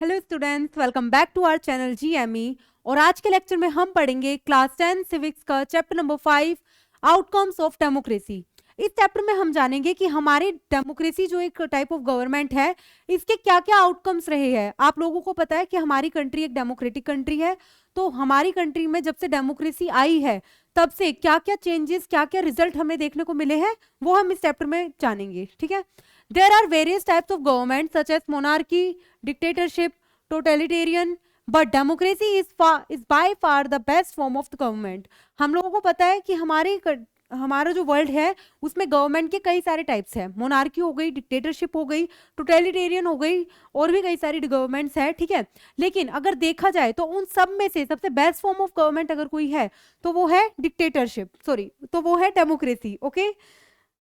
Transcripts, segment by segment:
Hello students, welcome back to our channel GME. और आज के लेक्चर में हम पढ़ेंगे क्लास 10 सिविक्स का chapter number 5 outcomes of democracy. इस चैप्टर में हम जानेंगे कि हमारी डेमोक्रेसी जो एक टाइप ऑफ गवर्नमेंट है, इसके क्या क्या आउटकम्स रहे हैं। आप लोगों को पता है कि हमारी कंट्री एक डेमोक्रेटिक कंट्री है, तो हमारी कंट्री में जब से डेमोक्रेसी आई है तब से क्या क्या चेंजेस, क्या क्या रिजल्ट हमें देखने को मिले हैं, वो हम इस चैप्टर में जानेंगे। ठीक है। There are various types of government such as monarchy, dictatorship, totalitarian, but democracy is by far the best form of the government. हम लोगों को पता है कि हमारा जो वर्ल्ड है उसमें गवर्नमेंट के कई सारे टाइप्स हैं। मोनार्की हो गई, डिक्टेटरशिप हो गई, टोटलिटेरियन हो गई, और भी कई सारी गवर्नमेंट्स हैं। ठीक है। लेकिन अगर देखा जाए तो उन सब में से सबसे बेस्ट फॉर्म ऑफ गवर्नमेंट अगर कोई है तो वो है डिक्टेटरशिप, सॉरी, तो वो है डेमोक्रेसी। ओके,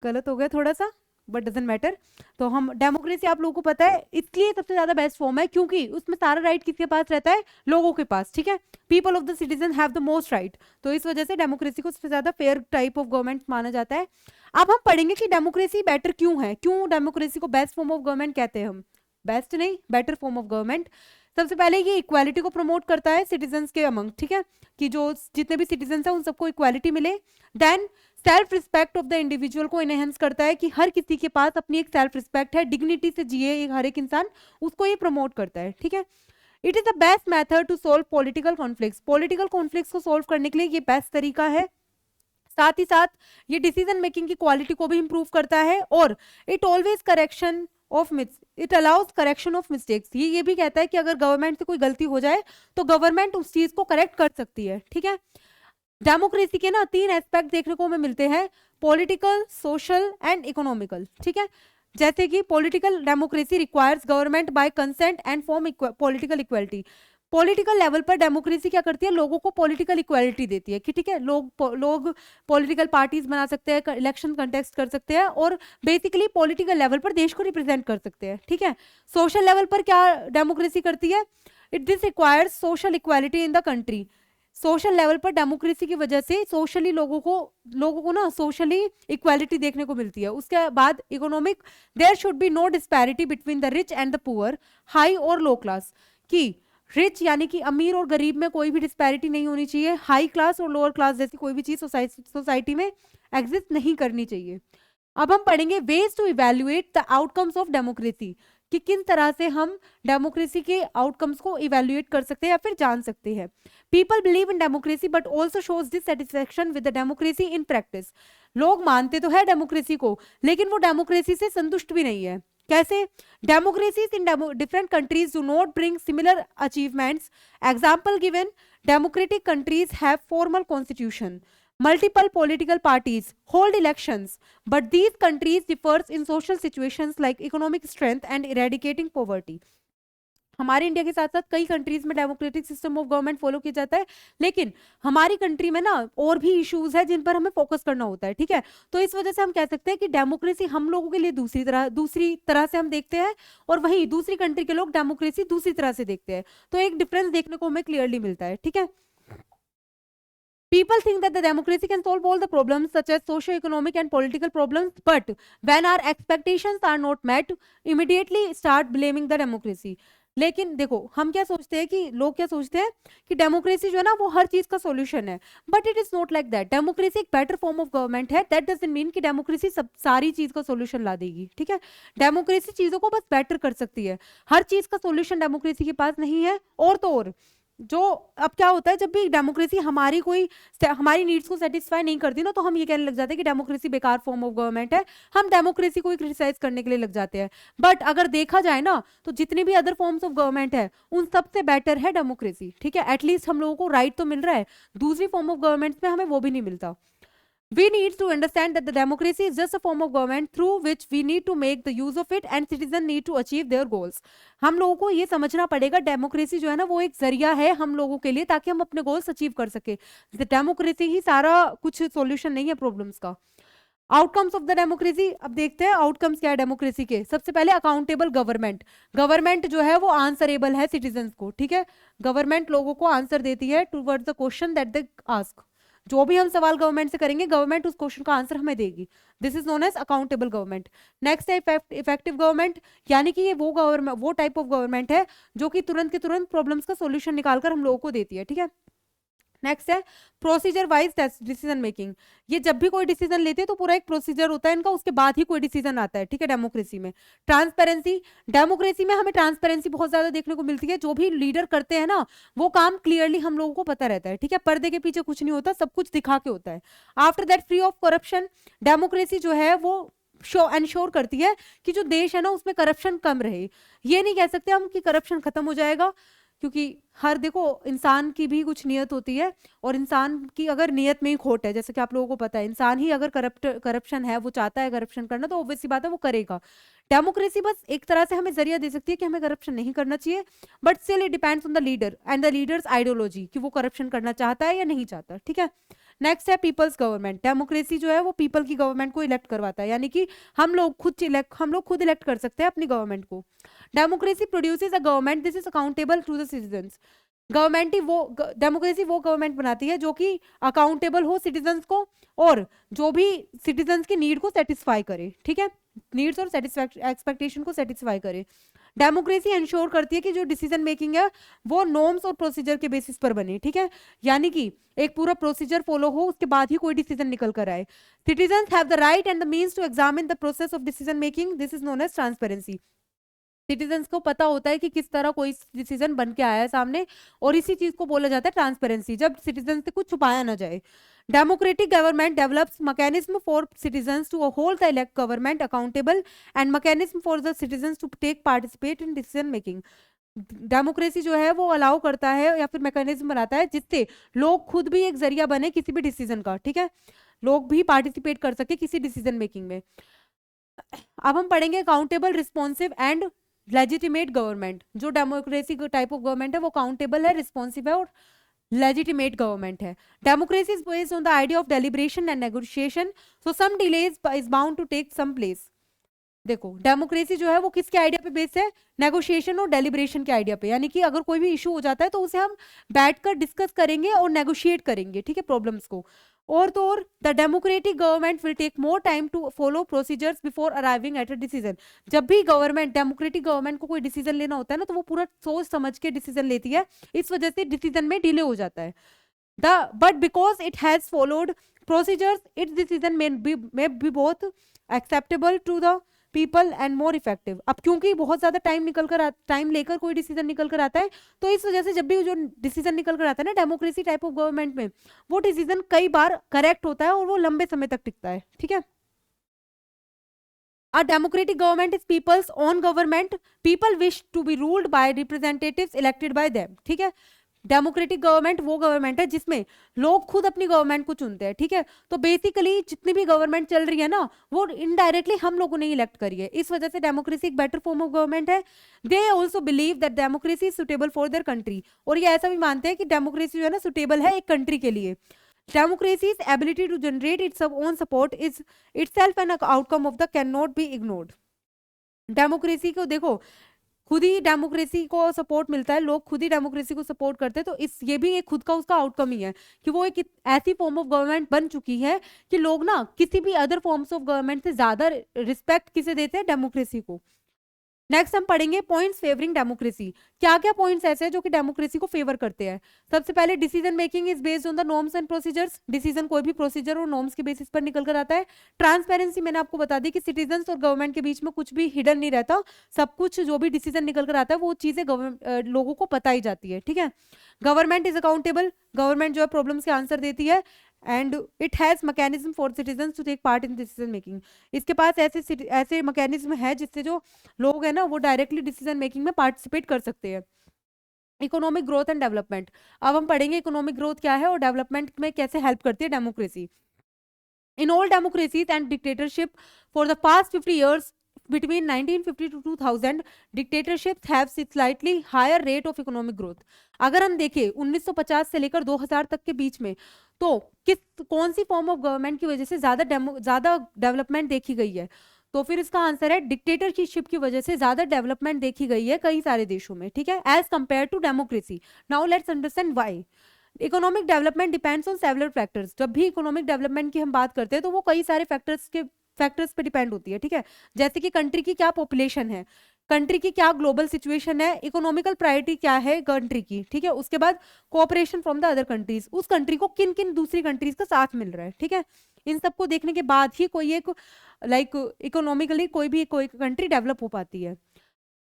गलत हो गया थोड़ा सा, बट डजेंट मैटर। तो हम डेमोक्रेसी, आप लोगों को पता है, इसलिए सबसे ज्यादा बेस्ट फॉर्म है क्योंकि उसमें सारा राइट किसके पास रहता है? लोगों के पास। ठीक है। People of the citizen have the most right, तो इस वजह से डेमोक्रेसी को सबसे ज्यादा फेयर टाइप ऑफ गवर्नमेंट माना जाता है। अब हम पढ़ेंगे कि डेमोक्रेसी बेटर क्यों है, क्यों डेमोक्रेसी को बेस्ट फॉर्म ऑफ गवर्नमेंट कहते हैं हम। बेस्ट नहीं, बेटर फॉर्म ऑफ गवर्नमेंट। सबसे पहले ये इक्वालिटी को प्रमोट करता है सिटीजन्स के अमंग। ठीक है, कि जो जितने भी सिटीजन्स हैं उन सबको इक्वालिटी मिले। Then self respect of the individual को इनहेंस करता है कि हर किसी के पास अपनी एक सेल्फ रिस्पेक्ट है, डिग्निटी से जिए हर एक इंसान, उसको ये प्रमोट करता है। ठीक है। It is the best method to solve political conflicts, political conflicts को सोल्व करने के लिए ये बेस्ट तरीका है। साथ ही साथ ये डिसीजन मेकिंग की क्वालिटी को भी इंप्रूव करता है, और it always correction of it allows correction of mistakes. ये भी कहता है कि अगर गवर्नमेंट से कोई गलती हो जाए तो गवर्नमेंट उस चीज को करेक्ट कर सकती है। ठीक है। डेमोक्रेसी के ना 3 एस्पेक्ट देखने को हमें मिलते हैं, पॉलिटिकल, सोशल एंड इकोनॉमिकल। ठीक है। जैसे कि political democracy requires government by consent and form political equality. Political level पर डेमोक्रेसी क्या करती है? लोगों को पॉलिटिकल इक्वालिटी देती है कि ठीक है, लोग पॉलिटिकल पार्टीज बना सकते हैं, इलेक्शन कंटेस्ट कर सकते हैं, और बेसिकली पॉलिटिकल लेवल पर देश को रिप्रेजेंट कर सकते हैं। ठीक है। सोशल लेवल पर क्या डेमोक्रेसी करती है? It this requires social equality in the country. Social level पर डेमोक्रेसी की वजह से सोशली लोगों को ना सोशली इक्वालिटी देखने को मिलती है। उसके बाद economic, there should be no disparity between the rich and the poor, high और लो क्लास। की रिच यानी कि अमीर और गरीब में कोई भी डिस्पैरिटी नहीं होनी चाहिए, हाई क्लास और लोअर क्लास जैसी कोई भी चीज सोसाइटी में एग्जिस्ट नहीं करनी चाहिए। अब हम पढ़ेंगे ways to evaluate the outcomes of democracy, कि किन तरह से हम डेमोक्रेसी के आउटकम्स को इवेल्युएट कर सकते हैं या फिर जान सकते हैं। People believe in democracy but also shows dissatisfaction with the democracy in practice. लोग मानते तो है डेमोक्रेसी को, लेकिन वो डेमोक्रेसी से संतुष्ट भी नहीं है। कैसे? Democracies in different countries do not bring similar achievements. Example given, democratic countries have formal constitution, multiple political parties hold elections, but these countries differs in social situations like economic strength and eradicating poverty. हमारे India के साथ साथ कई countries में democratic system of government follow किया जाता है, लेकिन हमारी कंट्री में ना और भी इश्यूज है जिन पर हमें फोकस करना होता है। ठीक है। तो इस वजह से हम कह सकते हैं कि डेमोक्रेसी हम लोगों के लिए दूसरी तरह से हम देखते हैं, और वहीं दूसरी कंट्री के लोग डेमोक्रेसी दूसरी तरह से देखते हैं। तो एक डिफरेंस देखने को हमें क्लियरली मिलता है। ठीक है। People think that the democracy can solve all the problems such as socio-economic and political problems, but when our expectations are not met, immediately start blaming the democracy. लेकिन देखो, हम क्या सोचते हैं कि लोग क्या सोचते हैं कि डेमोक्रेसी जो है ना वो हर चीज का सॉल्यूशन है, but it is not like that. Democracy एक बेटर फॉर्म ऑफ गवर्नमेंट है, दैट डजंट मीन कि डेमोक्रेसी सब सारी चीज का सॉल्यूशन ला देगी। ठीक है। डेमोक्रेसी चीजों को बस बेटर कर सकती है, हर चीज का सॉल्यूशन डेमोक्रेसी के पास नहीं है। और तो और जो अब क्या होता है, जब भी डेमोक्रेसी हमारी नीड्स को सेटिस्फाई नहीं करती ना, तो हम ये कहने लग जाते हैं कि डेमोक्रेसी बेकार फॉर्म ऑफ गवर्नमेंट है, हम डेमोक्रेसी को ही क्रिटिसाइज करने के लिए लग जाते हैं। बट अगर देखा जाए ना तो जितनी भी अदर फॉर्म्स ऑफ गवर्नमेंट है उन सबसे बेटर है डेमोक्रेसी। ठीक है। एटलीस्ट हम लोगों को राइट तो मिल रहा है, दूसरी फॉर्म ऑफ गवर्नमेंट में हमें वो भी नहीं मिलता। We need to understand that the democracy is just a form of government through which we need to make the use of it and citizens need to achieve their goals. हम लोगों को ये समझना पड़ेगा, डेमोक्रेसी जो है ना वो एक जरिया है हम लोगों के लिए ताकि हम अपने गोल्स अचीव कर सके। डेमोक्रेसी ही सारा कुछ सॉल्यूशन नहीं है प्रॉब्लम्स का। आउटकम्स ऑफ द डेमोक्रेसी, अब देखते हैं आउटकम्स क्या है डेमोक्रेसी के। सबसे पहले अकाउंटेबल गवर्नमेंट। गवर्नमेंट जो है वो आंसरेबल है सिटीजन्स को। ठीक है। गवर्नमेंट लोगों को आंसर देती है towards the question that they ask. जो भी हम सवाल गवर्नमेंट से करेंगे गवर्नमेंट उस क्वेश्चन का आंसर हमें देगी। This is known as accountable government. Next है इफेक्टिव गवर्नमेंट, यानी कि ये वो गवर्नमेंट, वो टाइप ऑफ गवर्नमेंट है जो कि तुरंत के तुरंत प्रॉब्लम्स का सोल्यूशन निकालकर हम लोगों को देती है, ठीक है। नेक्स्ट है प्रोसीजर वाइज डिसीजन मेकिंग। ये जब भी कोई डिसीजन लेते हैं तो पूरा एक प्रोसीजर होता है इनका, उसके बाद ही कोई डिसीजन आता है, ठीक है। डेमोक्रेसी में ट्रांसपेरेंसी, डेमोक्रेसी में हमें ट्रांसपेरेंसी बहुत ज्यादा देखने को मिलती है। जो भी लीडर करते हैं ना वो काम क्लियरली हम लोगों को पता रहता है, ठीक है। पर्दे के पीछे कुछ नहीं होता, सब कुछ दिखा के होता है। After that free of corruption, democracy जो है वो एंश्योर करती है कि जो देश है ना उसमें करप्शन कम रहे। ये नहीं कह सकते हम कि करप्शन खत्म हो जाएगा, क्योंकि हर देखो इंसान की भी कुछ नियत होती है, और इंसान की अगर नियत में ही खोट है, जैसे कि आप लोगों को पता है, इंसान ही अगर करप्शन है, वो चाहता है करप्शन करना, तो ऑब्वियस सी बात है वो करेगा। डेमोक्रेसी बस एक तरह से हमें जरिया दे सकती है कि हमें करप्शन नहीं करना चाहिए, but still it depends on the leader and the leaders ideology कि वो करप्शन करना चाहता है या नहीं चाहता, ठीक है। नेक्स्ट है पीपल्स गवर्नमेंट। डेमोक्रेसी जो है वो पीपल की गवर्नमेंट को इलेक्ट करवाता है, यानी कि हम लोग खुद इलेक्ट कर सकते हैं अपनी गवर्नमेंट को। Democracy produces a government this is accountable to the citizens. Government ही वो डेमोक्रेसी वो गवर्नमेंट बनाती है जो कि अकाउंटेबल हो सिटीजंस को, और जो भी सिटीजंस की नीड को सेटिस्फाई करे, ठीक है। नीड्स और एक्सपेक्टेशन को सेटिस्फाई करे। डेमोक्रेसी इंश्योर करती है कि जो डिसीजन मेकिंग है वो नॉर्म्स और प्रोसीजर के बेसिस पर बने, ठीक है। यानी कि एक पूरा प्रोसीजर फॉलो हो, उसके बाद ही कोई डिसीजन निकल कर आए। Citizens have the right and the means to examine the process of decision making, this is known as transparency. Citizens को पता होता है कि किस तरह कोई डिसीजन बन के आया है सामने, और इसी चीज को बोला जाता है ट्रांसपेरेंसी, जब सिटीजन से कुछ छुपाया ना जाए। Democratic government develops mechanism for citizens to hold the elect government accountable and mechanism for the citizens to take participate in decision making. Democracy जो है वो अलाउ करता है या फिर मैकेनिज्म बनाता है जिससे लोग खुद भी एक जरिया बने किसी भी डिसीजन का, ठीक है। लोग भी पार्टिसिपेट कर सके किसी डिसीजन मेकिंग में। अब हम पढ़ेंगे accountable, responsive and legitimate government. जो डेमोक्रेसी टाइप ऑफ गवर्नमेंट है वो अकाउंटेबल है, रिस्पॉन्सिव है और लेजिटिमेट गवर्नमेंट है। Democracy is based on the idea of deliberation and negotiation, so some delays is bound to take some place. देखो democracy जो है वो किसके आइडिया पे बेस्ड है, नेगोशिएशन और डेलिब्रेशन के आइडिया पे, यानी कि अगर कोई भी इशू हो जाता है तो उसे हम बैठकर डिस्कस करेंगे और नेगोशिएट करेंगे, ठीक है, प्रॉब्लम्स को। और तो और the democratic government will take more time to follow procedures before arriving at a decision. जब भी गवर्नमेंट, डेमोक्रेटिक गवर्नमेंट को कोई डिसीजन लेना होता है ना तो वो पूरा सोच समझ के डिसीजन लेती है, इस वजह से डिसीजन में डिले हो जाता है। But because it has followed procedures it's decision may be both acceptable to the people and more effective. अब क्योंकि बहुत ज्यादा टाइम लेकर कोई डिसीजन निकल कर आता है, तो इस वजह से जब भी जो डिसीजन निकल कर आता है ना डेमोक्रेसी टाइप ऑफ गवर्नमेंट में, वो डिसीजन कई बार करेक्ट होता है और वो लंबे समय तक टिकता है, ठीक है। A democratic government is people's own government. People wish to be ruled by representatives elected by them. ठीक है। डेमोक्रेटिक गवर्नमेंट वो गवर्नमेंट है जिसमें लोग खुद अपनी गवर्नमेंट को चुनते हैं, ठीक है। तो बेसिकली जितनी भी गवर्नमेंट चल रही है ना वो इनडायरेक्टली हम लोगों ने इलेक्ट करी है, इस वजह से डेमोक्रेसी एक बेटर फॉर्म ऑफ गवर्नमेंट है। They also believe that democracy is suitable for their country, और ये ऐसा भी मानते हैं कि डेमोक्रेसी जो है ना सुटेबल है एक कंट्री के लिए। Democracy's ability to generate its own support is itself an outcome of the cannot be ignored. Democracy को देखो, खुद ही डेमोक्रेसी को सपोर्ट मिलता है, लोग खुद ही डेमोक्रेसी को सपोर्ट करते हैं, तो इस ये भी एक खुद का उसका आउटकम ही है कि वो एक ऐसी फॉर्म ऑफ गवर्नमेंट बन चुकी है कि लोग ना किसी भी अदर फॉर्म्स ऑफ गवर्नमेंट से ज्यादा रिस्पेक्ट किसे देते हैं, डेमोक्रेसी को। नेक्स्ट हम पढ़ेंगे पॉइंट्स फेवरिंग डेमोक्रेसी। क्या क्या पॉइंट्स ऐसे हैं जो कि डेमोक्रेसी को फेवर करते हैं। सबसे पहले decision making is based on the norms and procedures. Decision कोई भी प्रोसीजर और नॉर्म्स के बेसिस पर निकल कर आता है। ट्रांसपेरेंसी मैंने आपको बता दी कि सिटीजन्स और गवर्नमेंट के बीच में कुछ भी हिडन नहीं रहता, सब कुछ जो भी डिसीजन निकल कर आता है वो चीजें लोगों को पता ही जाती है, ठीक है। गवर्नमेंट इज अकाउंटेबल, गवर्नमेंट जो है प्रॉब्लम्स के आंसर देती है। And it has mechanism for citizen to take part in decision making. इसके पास ऐसे मैकेनिज्म है जिससे जो लोग हैं ना वो डायरेक्टली डिसीजन मेकिंग में पार्टिसिपेट कर सकते हैं। Economic growth and development. अब हम पढ़ेंगे इकोनॉमिक ग्रोथ क्या है और डेवलपमेंट में कैसे हेल्प करती है democracy. In all democracies and dictatorship for the past 50 years between 1950 to 2000 dictatorships have slightly higher rate of economic growth। अगर हम देखें 1950 से लेकर 2000 तक के बीच में तो कौन सी फॉर्म ऑफ गवर्नमेंट की वजह से ज्यादा डेवलपमेंट देखी गई है, तो फिर इसका आंसर है डिक्टेटरशिप की वजह से ज्यादा डेवलपमेंट देखी गई है कई सारे देशों में, ठीक है, as compare to democracy. Now let's understand why. Economic development depends on several factors. जब भी इकोनॉमिक डेवलपमेंट की हम बात करते हैं तो वो कई सारे फैक्टर्स पे डिपेंड होती है, ठीक है। जैसे कि कंट्री की क्या पॉपुलेशन है, कंट्री की क्या ग्लोबल सिचुएशन है, इकोनॉमिकल प्रायोरिटी क्या है कंट्री की, ठीक है। उसके बाद cooperation from the other countries, उस कंट्री को किन किन दूसरी कंट्रीज का साथ मिल रहा है, ठीक है। इन सबको देखने के बाद ही कोई एक इकोनॉमिकली कोई कंट्री डेवलप हो पाती है।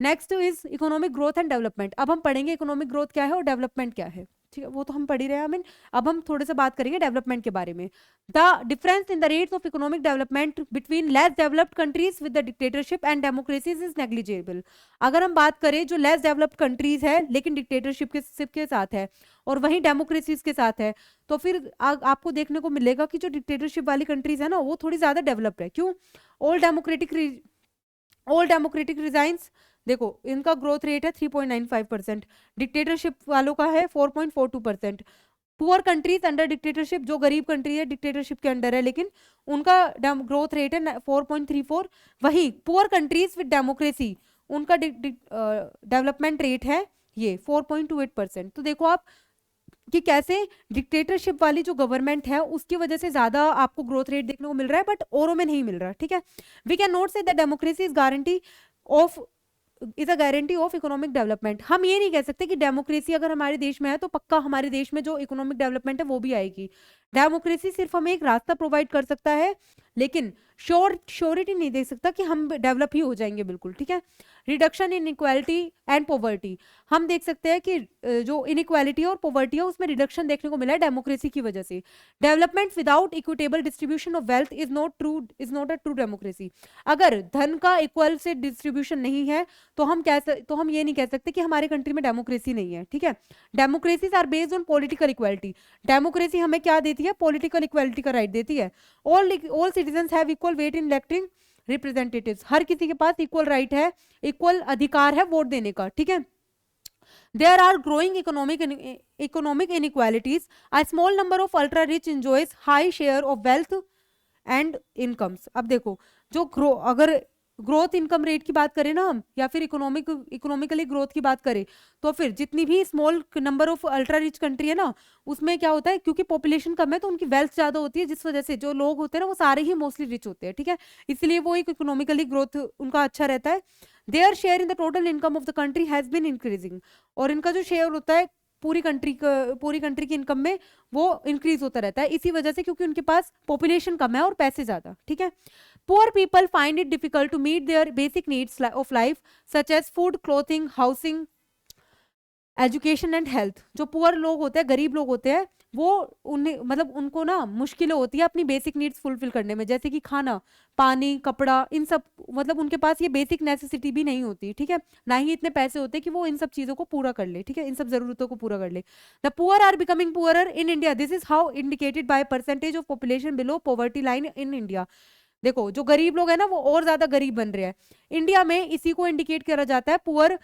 Next is economic growth and development. अब हम पढ़ेंगे इकोनॉमिक ग्रोथ क्या है और डेवलपमेंट क्या है, ठीक है। वो तो हम पढ़ ही रहे हैं। अब हम थोड़े से बात करेंगे डेवलपमेंट के बारे में। The difference in the rates of economic development between less developed countries with the dictatorship and democracies is negligible. अगर हम बात करें जो लेस डेवलप्ड कंट्रीज है लेकिन डिक्टेटरशिप के साथ है और वहीं डेमोक्रेसीज के साथ है, तो फिर आपको देखने को मिलेगा कि जो डिक्टेटरशिप वाली कंट्रीज है ना वो थोड़ी ज्यादा डेवलप्ड है। क्यों? ऑल डेमोक्रेटिक रिजाइंस, देखो इनका ग्रोथ रेट है 3.95%, डिक्टेटरशिप वालों का है 4.42%। पुअर कंट्रीज अंडर डिक्टेटरशिप, जो गरीब कंट्री है डिक्टेटरशिप के अंडर है लेकिन उनका ग्रोथ रेट है 4.34। वही पुअर कंट्रीज विद डेमोक्रेसी उनका डेवलपमेंट रेट है ये 4.28%। तो देखो आप कि कैसे डिक्टेटरशिप वाली जो गवर्नमेंट है उसकी वजह से ज्यादा आपको ग्रोथ रेट देखने को मिल रहा है बट औरों में नहीं मिल रहा, ठीक है। We can not say that democracy is a guarantee of economic development. हम ये नहीं कह सकते कि डेमोक्रेसी अगर हमारे देश में है तो पक्का हमारे देश में जो इकोनॉमिक डेवलपमेंट है वो भी आएगी। डेमोक्रेसी सिर्फ हमें एक रास्ता प्रोवाइड कर सकता है लेकिन श्योरिटी नहीं दे सकता कि हम डेवलप ही हो जाएंगे बिल्कुल, ठीक है। Reduction in equality and poverty, हम देख सकते हैं कि जो इनइक्वालिटी और पॉवर्टी है उसमें रिडक्शन देखने को मिला है डेमोक्रेसी की वजह से। Development without equitable distribution of wealth is not a true democracy. अगर धन का इक्वल से डिस्ट्रीब्यूशन नहीं है तो हम ये नहीं कह सकते कि हमारे कंट्री में डेमोक्रेसी नहीं है, ठीक है। Democracies are based on political equality. Democracy हमें क्या देती है? पॉलिटिकल इक्वालिटी का राइट देती है। All citizens have equal weight in electing representatives, हर किसी के पास इक्वल राइट है, इक्वल अधिकार है वोट देने का, ठीक है। There are growing economic inequalities. A small number of ultra rich enjoys high share of wealth and incomes. अब देखो जो अगर ग्रोथ इनकम रेट की बात करें ना हम या फिर इकोनॉमिकली ग्रोथ की बात करें तो फिर जितनी भी small number of ultra rich country है ना उसमें क्या होता है, क्योंकि पॉपुलेशन कम है तो उनकी वेल्थ ज्यादा होती है जिस वजह से जो लोग होते हैं ना वो सारे ही मोस्टली रिच होते हैं, ठीक है। इसलिए वो एक इकोनॉमिकली ग्रोथ उनका अच्छा रहता है। Their share in the total income of the country has been increasing, और इनका जो शेयर होता है पूरी कंट्री की इनकम में वो इंक्रीज होता रहता है इसी वजह से क्योंकि उनके पास पॉपुलेशन कम है और पैसे ज्यादा, ठीक है। Poor people find it difficult to meet their basic needs of life such as food, clothing, housing, education and health. जो पुअर लोग होते हैं, गरीब लोग होते हैं, वो उन्हें मतलब उनको ना मुश्किलें होती है अपनी बेसिक नीड्स फुलफिल करने में, जैसे कि खाना, पानी, कपड़ा, इन सब मतलब उनके पास ये बेसिक नेसेसिटी भी नहीं होती, ठीक है। ना ही इतने पैसे होते कि वो इन सब चीज़ों को पूरा कर ले, ठीक है, इन सब जरूरतों को पूरा कर ले। The poor are becoming poorer in India, this is how indicated by percentage of population below poverty line in India. देखो जो गरीब लोग हैं ना वो और ज्यादा गरीब बन रहे हैं इंडिया में, इसी को इंडिकेट करा जाता है पुअर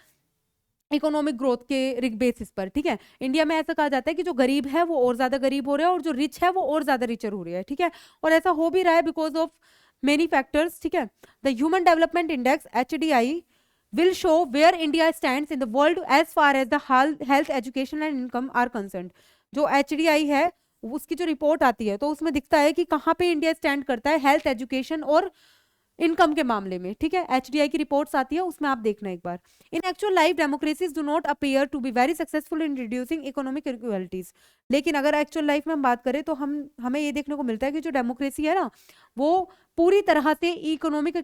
इकोनॉमिक ग्रोथ के बेसिस पर, ठीक है। इंडिया में ऐसा कहा जाता है कि जो गरीब है वो और ज्यादा गरीब हो रहे हैं और जो रिच है वो और ज्यादा रिचर हो रहे हैं, ठीक है। और ऐसा हो भी रहा है बिकॉज ऑफ मेनी फैक्टर्स, ठीक है। The human development index HDI will show where India stands in the world as far as the health, education and income are concerned। जो HDI है उसकी जो रिपोर्ट आती है तो उसमें दिखता है कि कहाँ पे इंडिया स्टैंड करता है हेल्थ, एजुकेशन और इनकम के मामले में, ठीक है। HDI की रिपोर्ट्स आती है उसमें आप देखना एक बार। In actual life democracies do not appear to be very successful in reducing economic inequalities. लेकिन अगर एक्चुअल लाइफ में हम बात करें तो हमें ये देखने को मिलता है कि जो डेमोक्रेसी है ना वो पूरी तरह से इकोनॉमिक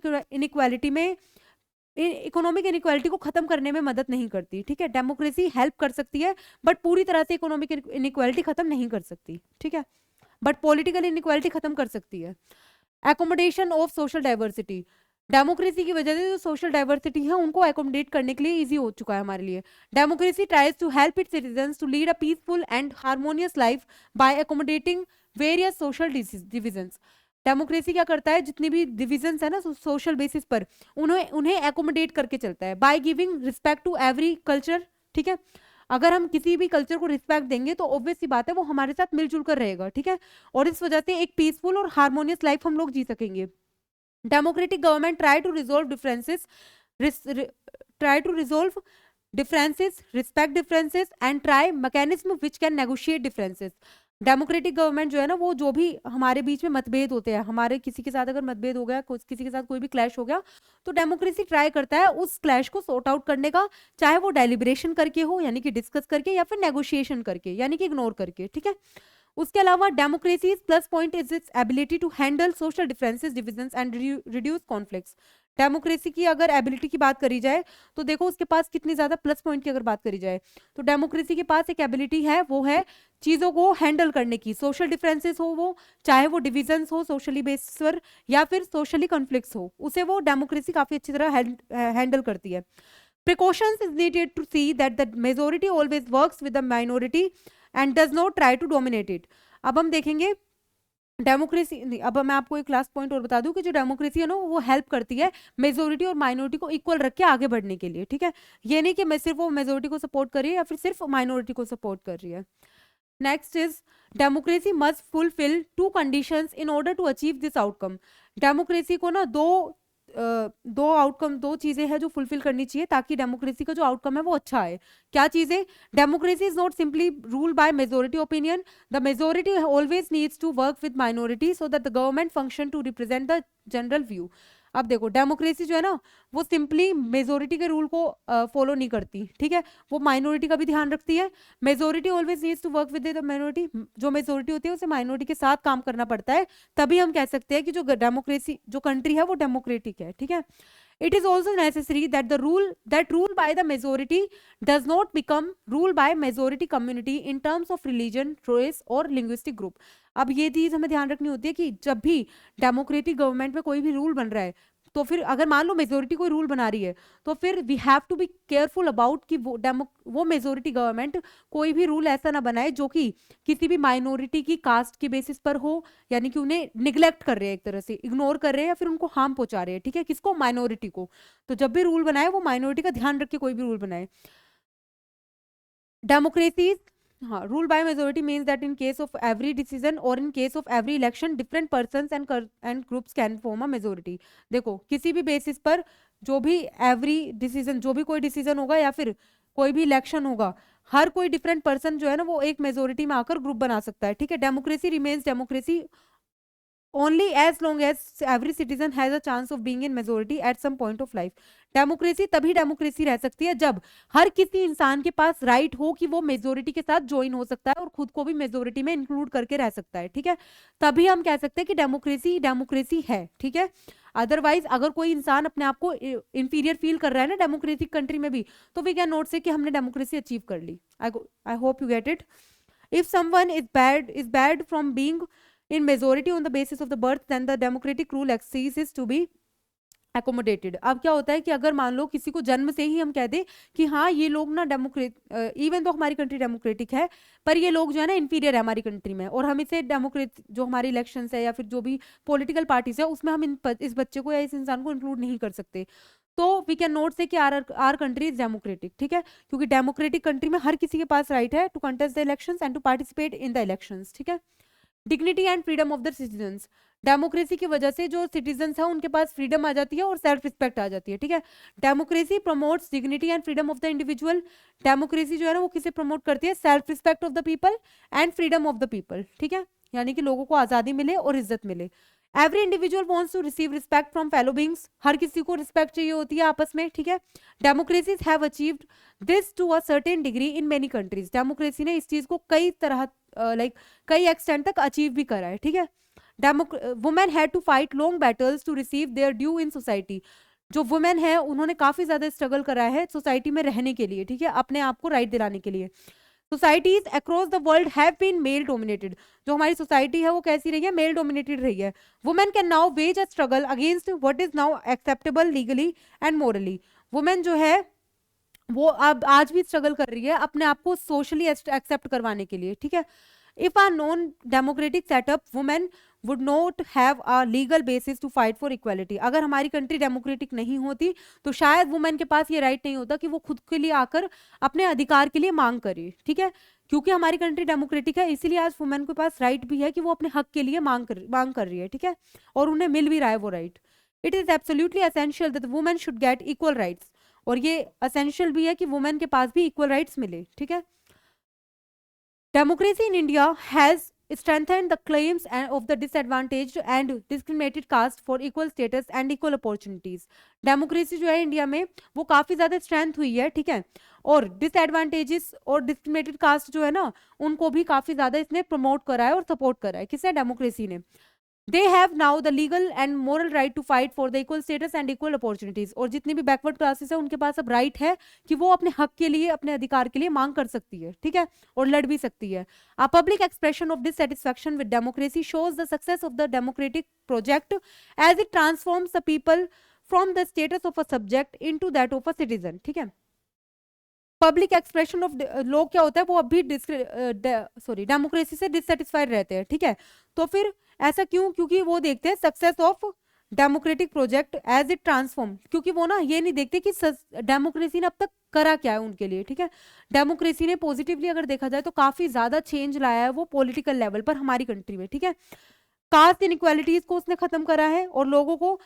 इनिक्वालिटी को खत्म करने में मदद नहीं करती, ठीक है। डेमोक्रेसी हेल्प कर सकती है बट पूरी तरह से इकोनॉमिक इनिक्वालिटी खत्म नहीं कर सकती, ठीक है, बट पॉलिटिकल इनिक्वालिटी खत्म कर सकती है। Accommodation of social diversity, democracy की वजह से जो सोशल डाइवर्सिटी है उनको एकोमोडेट करने के लिए इजी हो चुका है हमारे लिए। Democracy tries to help its citizens to lead a peaceful and harmonious life by accommodating various social divisions. Democracy क्या करता है, जितनी भी डिविजन्स है ना सोशल बेसिस पर उन्हें एकोमोडेट करके चलता है by giving respect to every culture, ठीक है। अगर हम किसी भी कल्चर को रिस्पेक्ट देंगे तो ऑब्वियस सी बात है वो हमारे साथ मिलजुल कर रहेगा, ठीक है। और इस वजह से एक पीसफुल और हार्मोनियस लाइफ हम लोग जी सकेंगे। Democratic government try to resolve differences, respect differences and try mechanism which can negotiate differences. Democratic government जो है ना, वो जो भी हमारे बीच में मतभेद होते हैं, हमारे किसी के साथ अगर मतभेद हो गया, किसी के साथ कोई भी क्लैश हो गया, तो डेमोक्रेसी ट्राई करता है उस क्लैश को सॉर्ट आउट करने का, चाहे वो डेलिब्रेशन करके हो यानी कि डिस्कस करके, या फिर नेगोशिएशन करके यानी कि इग्नोर करके, ठीक है। उसके अलावा democracy plus point is its ability to handle social differences, divisions and reduce conflicts. Democracy की अगर एबिलिटी की बात करी जाए तो देखो उसके पास कितनी ज्यादा प्लस पॉइंट की अगर बात करी जाए तो डेमोक्रेसी के पास एक एबिलिटी है, वो है चीजों को हैंडल करने की। सोशल डिफरेंसेस हो, वो चाहे वो डिविजन्स हो सोशली बेसिस पर या फिर सोशली कॉन्फ्लिक्ट्स हो, उसे वो डेमोक्रेसी काफी अच्छी तरह हैंडल करती है। Precautions is needed to see that the majority always works with the minority and does not try to dominate it. अब हम देखेंगे डेमोक्रेसी, अब मैं आपको एक लास्ट पॉइंट और बता दूं कि जो डेमोक्रेसी है ना, वो हेल्प करती है मेजोरिटी और माइनॉरिटी को इक्वल रख के आगे बढ़ने के लिए, ठीक है। ये नहीं कि मैं सिर्फ वो मेजोरिटी को सपोर्ट कर रही है या फिर सिर्फ माइनॉरिटी को सपोर्ट कर रही है। Next is democracy must fulfil two conditions in order to achieve this outcome. Democracy को ना दो आउटकम, दो चीजें हैं जो फुलफिल करनी चाहिए ताकि डेमोक्रेसी का जो आउटकम है वो अच्छा आए। क्या चीजें? Democracy is not simply rule by majority opinion, the majority always needs to work with minority so that the government function to represent the general view. अब देखो डेमोक्रेसी जो है ना, वो सिंपली मेजोरिटी के रूल को फॉलो नहीं करती, ठीक है, वो माइनॉरिटी का भी ध्यान रखती है। Majority always needs to work with the minority, जो मेजोरिटी होती है उसे माइनॉरिटी के साथ काम करना पड़ता है, तभी हम कह सकते हैं कि जो डेमोक्रेसी, जो कंट्री है वो डेमोक्रेटिक है, ठीक है। It is also necessary that the rule by the majority does not become rule by majority community in terms of religion, race और linguistic group। अब ये चीज हमें ध्यान रखनी होती है कि जब भी डेमोक्रेटिक गवर्नमेंट में कोई भी रूल बन रहा है, तो फिर अगर मान लो मेजोरिटी कोई रूल बना रही है, तो फिर we have to be careful about कि वो मेजोरिटी गवर्नमेंट कोई भी रूल ऐसा ना बनाए जो कि किसी भी माइनॉरिटी की कास्ट के बेसिस पर हो, यानी कि उन्हें निग्लेक्ट कर रहे हैं, एक तरह से इग्नोर कर रहे हैं या फिर उनको हार्म पहुंचा रहे हैं, ठीक है, किसको? माइनॉरिटी को। तो जब भी रूल बनाए वो माइनॉरिटी का ध्यान रख के कोई भी रूल बनाए। डेमोक्रेसी, हाँ, rule by majority means that in case of every decision और in case of every election different persons and groups can form a majority. देखो किसी भी बेसिस पर जो भी एवरी डिसीजन, जो भी कोई डिसीजन होगा या फिर कोई भी इलेक्शन होगा, हर कोई डिफरेंट पर्सन जो है ना वो एक मेजोरिटी में आकर ग्रुप बना सकता है, ठीक है। Democracy remains democracy only as long as every citizen has a chance of being in majority at some point of life। Democracy तभी डेमोक्रेसी रह सकती है जब हर किसी इंसान के पास राइट हो कि वो मेजोरिटी के साथ ज्वाइन हो सकता है और खुद को भी मेजोरिटी में इंक्लूड करके रह सकता है, ठीक है। तभी हम कह सकते हैं कि डेमोक्रेसी डेमोक्रेसी है, ठीक है। अदरवाइज अगर कोई इंसान अपने आप को इंफीरियर फील कर रहा है ना डेमोक्रेटिक कंट्री में भी, तो वी कैन नोट से कि हमने डेमोक्रेसी अचीव कर ली। I hope you get it. If someone is bad from being in majority on the basis of the birth, then the democratic rule ceases to be accommodated। अब क्या होता है कि अगर मान लो किसी को जन्म से ही हम कह दें कि हाँ ये लोग ना इवन तो हमारी कंट्री डेमोक्रेटिक है, पर ये लोग जो है ना इंफीरियर है हमारी कंट्री में, और हम इसे जो हमारी इलेक्शंस है या फिर जो भी पॉलिटिकल पार्टीज है उसमें हम इस बच्चे को या इस इंसान को इंक्लूड नहीं कर सकते, तो वी कैन नोट से कि आर कंट्री इज डेमोक्रेटिक, ठीक है, क्योंकि डेमोक्रेटिक कंट्री में हर किसी के पास राइट है to contest the elections and to participate in the elections, ठीक है। Dignity and freedom of the citizens, democracy की वजह से जो सिटीजन्स है उनके पास फ्रीडम आ जाती है और सेल्फ रिस्पेक्ट आ जाती है, ठीक है। Democracy promotes dignity and freedom of the individual, democracy जो है ना वो किसे प्रमोट करती है? Self respect of the people and freedom of the people, ठीक है, यानी कि लोगों को आजादी मिले और इज्जत मिले। Every individual wants to receive respect from fellow beings, हर किसी को रिस्पेक्ट चाहिए होती है आपस में, ठीक है। Democracies have achieved this to a certain degree in many countries, democracy ने इस चीज को कई तरह कई एक्सटेंट तक अचीव भी करा है, ठीक है। Women had to fight long battles to receive their due in society, जो वुमेन है उन्होंने काफी ज्यादा स्ट्रगल करा है सोसाइटी में रहने के लिए, ठीक है, अपने आप को राइट दिलाने के लिए। Societies across the world have been male dominated, जो हमारी सोसाइटी है वो कैसी रही है? मेल डोमिनेटेड रही है। Women can now wage a struggle against what is now acceptable legally and morally, women जो है वो अब आज भी स्ट्रगल कर रही है अपने आप को सोशली एक्सेप्ट करवाने के लिए, ठीक है। If our non democratic setup women would not have a legal basis to fight for equality, अगर हमारी कंट्री डेमोक्रेटिक नहीं होती तो शायद वुमेन के पास ये राइट नहीं होता कि वो खुद के लिए आकर अपने अधिकार के लिए मांग करे, ठीक है। क्योंकि हमारी कंट्री डेमोक्रेटिक है इसीलिए आज वुमेन के पास राइट भी है कि वो अपने हक के लिए मांग कर रही है, ठीक है, और उन्हें मिल भी रहा है वो right. It is absolutely essential that women should get equal rights, और ये असेंशियल भी है कि वुमेन के पास भी इक्वल राइट्स मिले, ठीक है। Democracy in India has strengthened the claims of the disadvantaged and discriminated caste for equal status and equal opportunities। Democracy जो है इंडिया में वो काफी ज्यादा स्ट्रेंथ हुई है, ठीक है, और डिसएडवांटेजेस और डिस्क्रिमिनेटेड कास्ट जो है ना उनको भी काफी ज्यादा इसने प्रमोट करा है और सपोर्ट करा है, किसने, डेमोक्रेसी ने। They have now the legal and moral right to fight for the equal status and equal opportunities. और जितनी भी बैकवर्ड क्लासेस है उनके पास अब राइट है कि वो अपने हक के लिए, अपने अधिकार के लिए मांग कर सकती है, ठीक है, और लड़ भी सकती है। A public expression of dissatisfaction with democracy shows the success of the democratic project as it transforms the people from the status of a subject into that of a citizen, ठीक है। पब्लिक एक्सप्रेशन ऑफ लोग क्या होता है, वो अभी democracy से dissatisfied रहते हैं, ठीक है। तो फिर ऐसा क्यों, क्योंकि वो देखते हैं success of democratic project as it transform, क्योंकि वो ना ये नहीं देखते कि डेमोक्रेसी ने अब तक करा क्या है उनके लिए, ठीक है। डेमोक्रेसी ने पॉजिटिवली अगर देखा जाए तो काफी ज्यादा चेंज लाया है वो पॉलिटिकल लेवल पर हमारी कंट्री में, ठीक है। कास्ट इनइक्वालिटीज को उसने खत्म करा है और लोगों को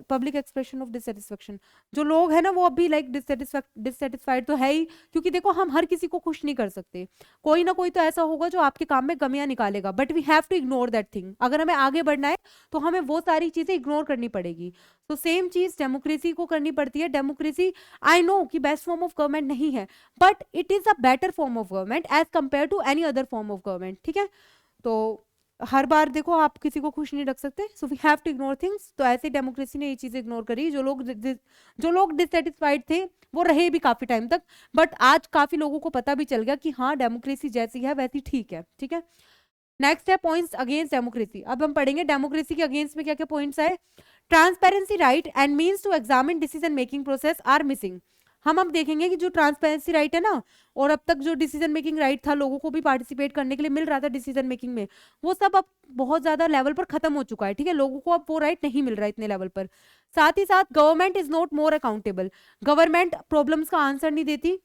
पब्लिक एक्सप्रेशन ऑफ डिससेटिस्फेक्शन, जो लोग है ना वो अभी लाइक डिससेटिस्फाइड तो है ही, क्योंकि देखो हम हर किसी को खुश नहीं कर सकते, कोई ना कोई तो ऐसा होगा जो आपके काम में कमियां निकालेगा, but we have to ignore that thing. अगर हमें आगे बढ़ना है तो हमें वो सारी चीजें इग्नोर करनी पड़ेगी। तो सेम चीज डेमोक्रेसी को करनी पड़ती है। डेमोक्रेसी आई नो कि बेस्ट फॉर्म ऑफ गवर्नमेंट नहीं है, but it is a better form of government as compare to any other form of government, ठीक है। तो हर बार देखो आप किसी को खुश नहीं रख सकते, so we have to ignore things. तो ऐसे डेमोक्रेसी ने ये चीजें इग्नोर करी, जो लोग डिससेटिस्फाइड थे वो रहे भी काफी टाइम तक, बट आज काफी लोगों को पता भी चल गया कि हाँ डेमोक्रेसी जैसी है वैसी ठीक है, ठीक है। नेक्स्ट है पॉइंट्स अगेंस्ट डेमोक्रेसी। अब हम पढ़ेंगे डेमोक्रेसी के अगेंस्ट में क्या क्या पॉइंट्स है। Transparency right and means to examine decision making process are missing. हम अब देखेंगे कि जो ट्रांसपेरेंसी राइट है ना, और अब तक जो डिसीजन मेकिंग राइट था, लोगों को भी पार्टिसिपेट करने के लिए मिल रहा था डिसीजन मेकिंग में, वो सब अब बहुत ज्यादा लेवल पर खत्म हो चुका है, ठीक है। लोगों को अब वो राइट नहीं मिल रहा है इतने लेवल पर। साथ ही साथ government is not more accountable. Government problems का आंसर नहीं देती।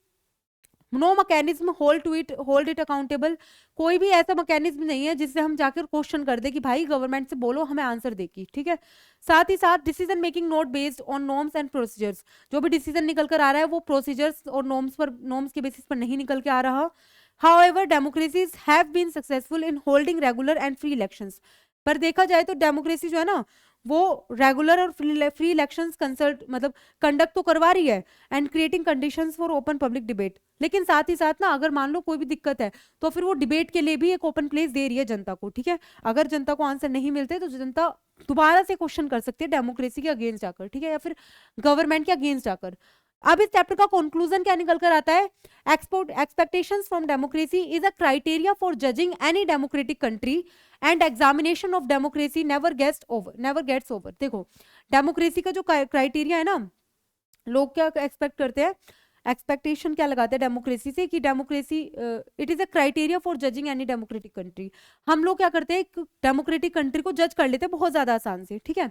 No mechanism hold it accountable. कोई भी ऐसा मैकेनिज्म नहीं है जिससे हम जाकर क्वेश्चन कर दे कि भाई गवर्नमेंट से बोलो हमें आंसर देगी, ठीक है। साथ ही साथ decision making not based on norms and procedures. जो भी डिसीजन निकल कर आ रहा है वो प्रोसीजर्स और नॉर्म्स के बेसिस पर नहीं निकल के आ रहा। However democracies have been successful in holding regular and free elections. पर देखा जाए तो डेमोक्रेसी जो है ना वो रेगुलर और फ्री इलेक्शंस कंडक्ट तो करवा रही है and creating conditions for open public debate. लेकिन साथ ही साथ ना अगर मान लो कोई भी दिक्कत है तो फिर वो डिबेट के लिए भी एक ओपन प्लेस दे रही है जनता को, ठीक है। अगर जनता को आंसर नहीं मिलते तो जनता दोबारा से क्वेश्चन कर सकती है डेमोक्रेसी के अगेंस्ट जाकर, ठीक है, या फिर गवर्नमेंट के अगेंस्ट जाकर। अब इस चैप्टर का कंक्लूजन क्या निकल कर आता है। Expectations from democracy is a criteria for judging any democratic country and examination of democracy never gets over. देखो डेमोक्रेसी का जो क्राइटेरिया है ना, लोग क्या एक्सपेक्ट करते हैं, एक्सपेक्टेशन क्या लगाते हैं डेमोक्रेसी से कि democracy it is a criteria for judging any democratic country. हम लोग क्या करते हैं, डेमोक्रेटिक कंट्री को जज कर लेते हैं बहुत ज्यादा आसान से, ठीक है।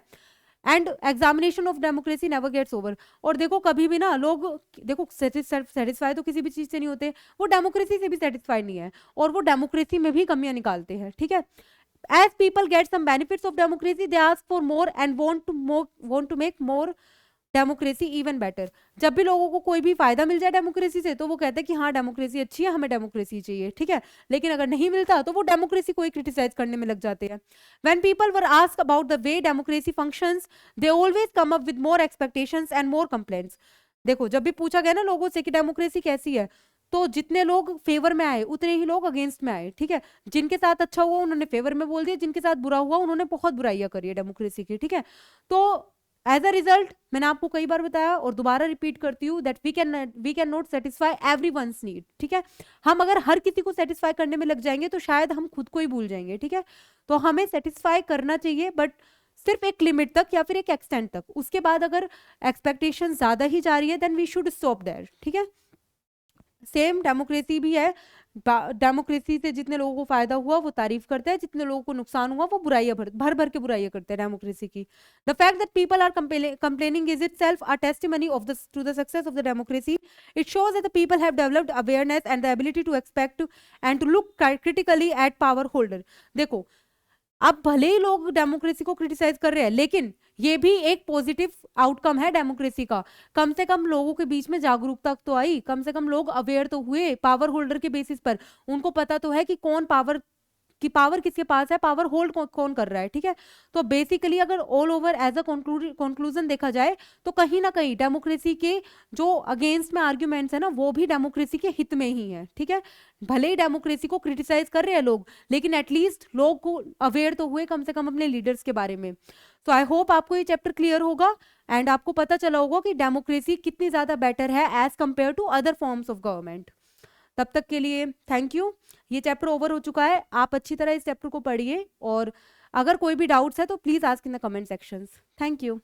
And examination of democracy never gets over. और देखो कभी भी ना लोग देखो सेटिस्फाई तो किसी भी चीज से नहीं होते, वो डेमोक्रेसी से भी सेटिस्फाइड नहीं है और वो डेमोक्रेसी में भी कमियां निकालते हैं, ठीक है। As people get some benefits of democracy they ask for more and want to make more democracy even better. जब भी लोगों को कोई भी फायदा मिल जाए डेमोक्रेसी से तो वो कहते हैं कि हाँ डेमोक्रेसी अच्छी है, हमें डेमोक्रेसी चाहिए, ठीक है। लेकिन अगर नहीं मिलता तो वो डेमोक्रेसी को ही क्रिटिसाइज करने में लग जाते हैं। When people were asked about the way democracy functions they always come up with more expectations and more complaints. देखो जब भी पूछा गया ना लोगों से कि डेमोक्रेसी कैसी है, तो जितने लोग फेवर में आए उतने ही लोग अगेंस्ट में आए, ठीक है। जिनके साथ अच्छा हुआ उन्होंने फेवर में बोल दिया, जिनके साथ बुरा हुआ उन्होंने बहुत बुराइयां करी है डेमोक्रेसी की, ठीक है। तो एज अ रिजल्ट मैंने आपको कई बार बताया और दोबारा रिपीट करती हूँ that we can not satisfy everyone's need, ठीक है। हम अगर हर किसी को सेटिस्फाई करने में लग जाएंगे तो शायद हम खुद को ही भूल जाएंगे, ठीक है। तो हमें सेटिस्फाई करना चाहिए बट सिर्फ एक लिमिट तक या फिर एक एक्सटेंट तक। उसके बाद अगर एक्सपेक्टेशन ज्यादा ही जा रही है then we should stop there, ठीक है। सेम डेमोक्रेसी भी है। डेमोक्रेसी से जितने लोगों को फायदा हुआ वो तारीफ करते हैं, जितने लोगों को नुकसान हुआ वो बुराइयां भर भर के बुराइयां करते हैं डेमोक्रेसी की। The fact that people are complaining is itself a testimony of the to the success of the democracy. It shows that the people have developed awareness and the ability to expect and to look critically at power holder. देखो अब भले ही लोग democracy को criticise कर रहे हैं, लेकिन ये भी एक पॉजिटिव आउटकम है डेमोक्रेसी का। कम से कम लोगों के बीच में जागरूकता तो आई, कम से कम लोग अवेयर तो हुए पावर होल्डर के बेसिस पर। उनको पता तो है कि कौन पावर कि पावर किसके पास है, पावर होल्ड कौन कर रहा है, ठीक है। तो बेसिकली अगर all over as a conclusion देखा जाए तो कहीं ना कहीं डेमोक्रेसी के जो अगेंस्ट में आर्ग्यूमेंट्स है ना, वो भी डेमोक्रेसी के हित में ही है, ठीक है। भले ही डेमोक्रेसी को क्रिटिसाइज कर रहे हैं लोग, लेकिन एटलीस्ट लोग को अवेयर तो हुए कम से कम अपने लीडर्स के बारे में। तो आई होप आपको ये चैप्टर क्लियर होगा एंड आपको पता चला होगा कि डेमोक्रेसी कितनी ज्यादा बेटर है as compare to other forms of government. तब तक के लिए थैंक यू। ये चैप्टर ओवर हो चुका है, आप अच्छी तरह इस चैप्टर को पढ़िए और अगर कोई भी डाउट्स है तो please ask in the comment sections. Thank you.